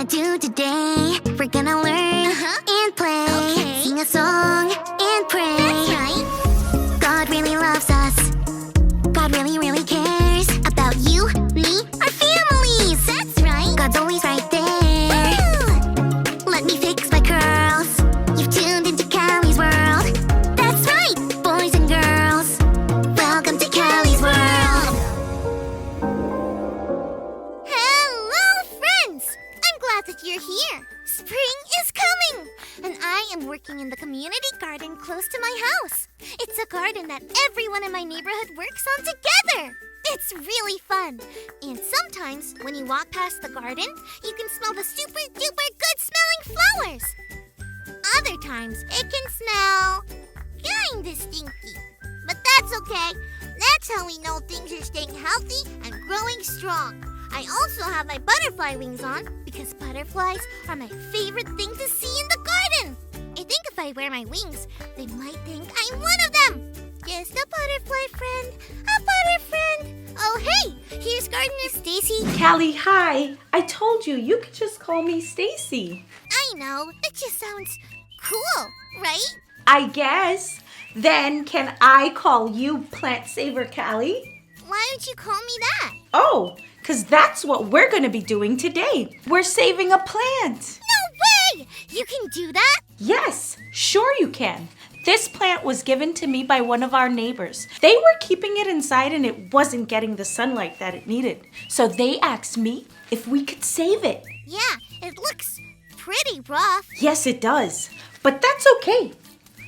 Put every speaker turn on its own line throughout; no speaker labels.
gonna do today? We're gonna learn and play. Okay. Sing a song and pray. That's right. God really loves us. God really, really cares about you, me, our families. That's right. God's always right there. Woo! Let me fix my curls. You've tuned into Callie's world. That's right, boys and girls. Welcome to Callie's world. Hello, friends. I'm glad that you're here. Spring is coming, and I am working in the community garden close to my house. It's a garden that everyone in my neighborhood works on together. It's really fun. And sometimes when you walk past the garden, you can smell the super duper good smelling flowers. Other times it can smell kinda stinky. But that's okay. That's how we know things are staying healthy and growing strong. I also have my butterfly wings on because butterflies are my favorite thing to see in the garden. I think if I wear my wings, they might think I'm one of them. Just a butterfly friend, a butter friend. Oh, hey, here's Gardener Stacy.
Callie, hi. I told you could just call me Stacy.
I know, it just sounds cool, right?
I guess. Then can I call you Plant Saver Callie?
Why would you call me that?
Oh, because that's what we're going to be doing today. We're saving a plant.
No way! You can do that?
Yes, sure you can. This plant was given to me by one of our neighbors. They were keeping it inside and it wasn't getting the sunlight that it needed. So they asked me if we could save it.
Yeah, it looks pretty rough.
Yes, it does. But that's okay.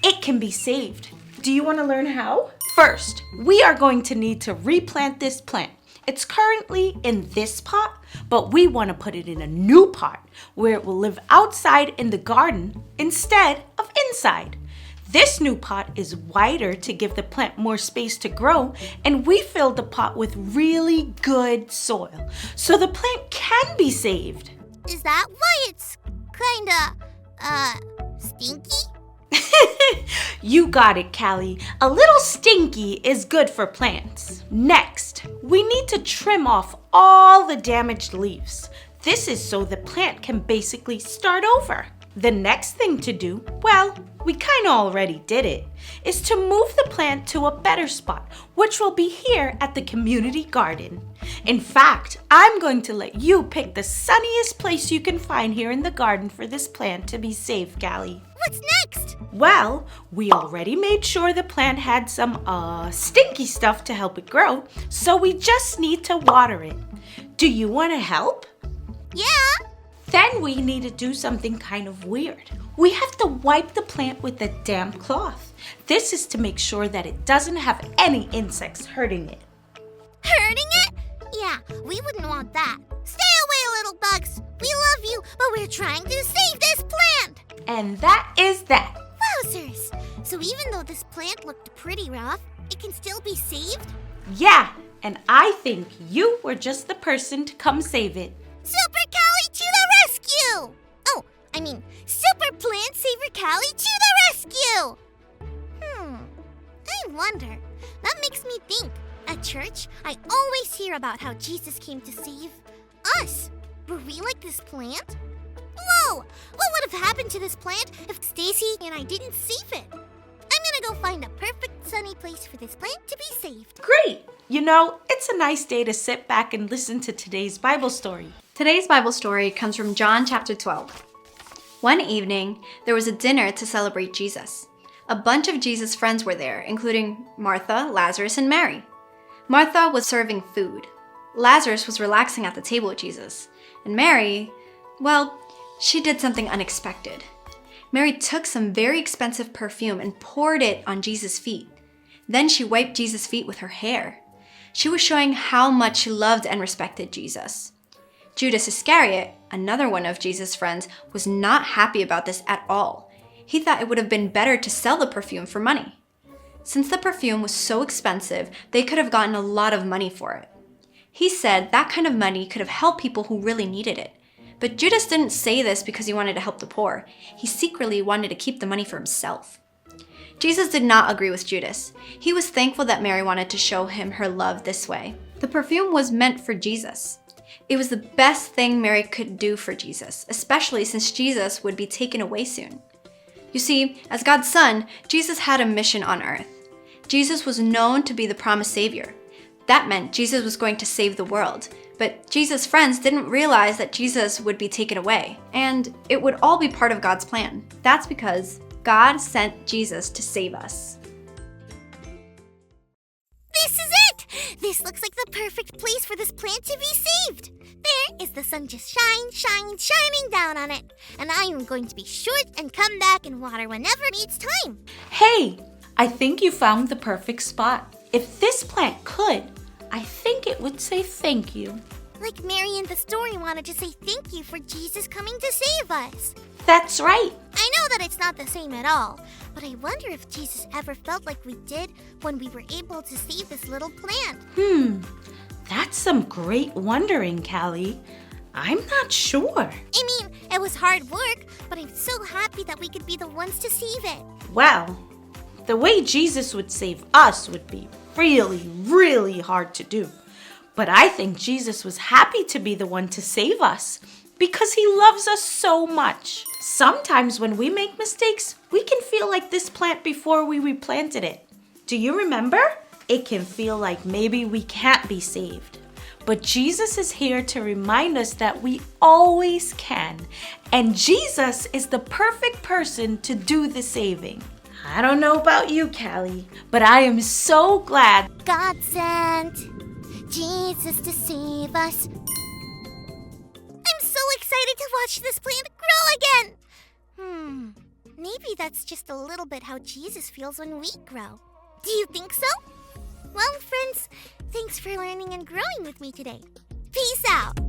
It can be saved. Do you want to learn how? First, we are going to need to replant this plant. It's currently in this pot, but we want to put it in a new pot where it will live outside in the garden instead of inside. This new pot is wider to give the plant more space to grow, and we filled the pot with really good soil, so the plant can be saved.
Is that why it's stinky?
You got it, Callie. A little stinky is good for plants. Next, we need to trim off all the damaged leaves. This is so the plant can basically start over. The next thing to do, well, we kind of already did it, is to move the plant to a better spot, which will be here at the community garden. In fact, I'm going to let you pick the sunniest place you can find here in the garden for this plant to be safe, Callie.
What's next?
Well, we already made sure the plant had some stinky stuff to help it grow, so we just need to water it. Do you want to help?
Yeah.
Then we need to do something kind of weird. We have to wipe the plant with a damp cloth. This is to make sure that it doesn't have any insects hurting it.
Hurting it? Yeah, we wouldn't want that. Stay away, little bugs. We love you, but we're trying to save this plant.
And that is that.
Wowzers! So even though this plant looked pretty rough, it can still be saved?
Yeah, and I think you were just the person to come save it.
Super Callie to the rescue! Oh, I mean, Super Plant Saver Callie to the rescue! I wonder. That makes me think. At church, I always hear about how Jesus came to save us. Were we like this plant? Whoa! What would have happened to this plant if Stacy and I didn't save it? I'm gonna go find a perfect sunny place for this plant to be saved.
Great! You know, it's a nice day to sit back and listen to today's Bible story.
Today's Bible story comes from John chapter 12. One evening, there was a dinner to celebrate Jesus. A bunch of Jesus' friends were there, including Martha, Lazarus, and Mary. Martha was serving food. Lazarus was relaxing at the table with Jesus. And Mary, well, she did something unexpected. Mary took some very expensive perfume and poured it on Jesus' feet. Then she wiped Jesus' feet with her hair. She was showing how much she loved and respected Jesus. Judas Iscariot, another one of Jesus' friends, was not happy about this at all. He thought it would have been better to sell the perfume for money. Since the perfume was so expensive, they could have gotten a lot of money for it. He said that kind of money could have helped people who really needed it. But Judas didn't say this because he wanted to help the poor. He secretly wanted to keep the money for himself. Jesus did not agree with Judas. He was thankful that Mary wanted to show him her love this way. The perfume was meant for Jesus. It was the best thing Mary could do for Jesus, especially since Jesus would be taken away soon. You see, as God's son, Jesus had a mission on earth. Jesus was known to be the promised Savior. That meant Jesus was going to save the world. But Jesus' friends didn't realize that Jesus would be taken away, and it would all be part of God's plan. That's because God sent Jesus to save us.
This is it! This looks like the perfect place for this plant to be saved. There is the sun just shining down on it. And I am going to be short and come back and water whenever it needs time.
Hey, I think you found the perfect spot. If this plant could, I think it would say thank you.
Like Mary in the story wanted to say thank you for Jesus coming to save us.
That's right.
I know that it's not the same at all, but I wonder if Jesus ever felt like we did when we were able to save this little plant.
That's some great wondering, Callie. I'm not sure.
I mean, it was hard work, but I'm so happy that we could be the ones to save it.
Well, the way Jesus would save us would be really, really hard to do. But I think Jesus was happy to be the one to save us because he loves us so much. Sometimes when we make mistakes, we can feel like this plant before we replanted it. Do you remember? It can feel like maybe we can't be saved. But Jesus is here to remind us that we always can. And Jesus is the perfect person to do the saving. I don't know about you, Callie, but I am so glad
God sent Jesus to save us. I'm so excited to watch this plant grow again. Maybe that's just a little bit how Jesus feels when we grow. Do you think so? Well, friends, thanks for learning and growing with me today. Peace out.